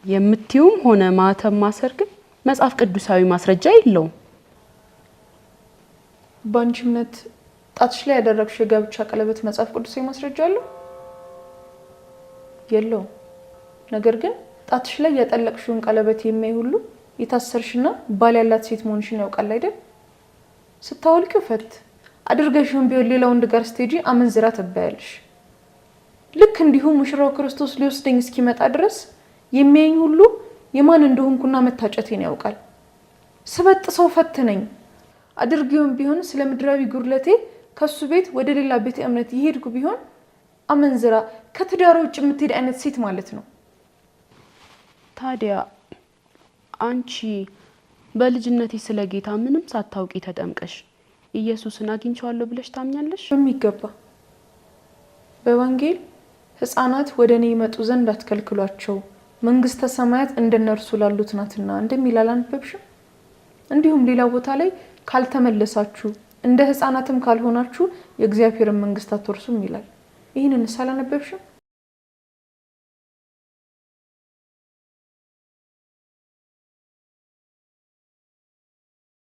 የምትዩም ሆነ ማተም ማሰር ግን መጽሐፍ ቅዱሳዊ ማስረጃ የለውም። ባንቺ እምነት ጣትሽ ላይ ያደረግሽው የጋብቻ ቀለበት መጽሐፍ ቅዱሳዊ ማስረጃ አለው? የለውም። ነገር ግን ጣትሽ ላይ ያጠለቅሽውን ቀለበት የሚያይ ሁሉ የታሰርሽና ባል ያላት ሴት መሆንሽን ያውቃል አይደል? ስታወልቂው ፈት አድርገሽውን ቢሆን ሌላ ወንድ ጋር ስትሄጂ አመንዝራ ትባያለሽ። ልክ እንዲሁ ሙሽራው ክርስቶስ ሊወስደኝ እስኪመጣ ድረስ የሚያኝ ሁሉ የማን እንደሆንኩና መታጨቴን ያውቃል። ስበጥሰው ፈትነኝ አድርጌውን ቢሆን ስለ ምድራዊ ጉርለቴ ከሱ ቤት ወደ ሌላ ቤተ እምነት ይሄድኩ ቢሆን አመንዝራ ከትዳር ውጭ የምትሄድ አይነት ሴት ማለት ነው። ታዲያ አንቺ በልጅነቴ ስለ ጌታ ምንም ሳታውቂ ተጠምቀሽ ኢየሱስን አግኝቻለሁ ብለሽ ታምኛለሽ? በሚገባ በወንጌል ሕፃናት ወደኔ ይመጡ ዘንድ አትከልክሏቸው መንግስተ ሰማያት እንደነርሱ ላሉት ናትና እንደሚል አላነበብሽም? እንዲሁም ሌላ ቦታ ላይ ካልተመለሳችሁ እንደ ሕፃናትም ካልሆናችሁ የእግዚአብሔርን መንግስት አትወርሱም ይላል። ይሄንን ሳላነበብሽም?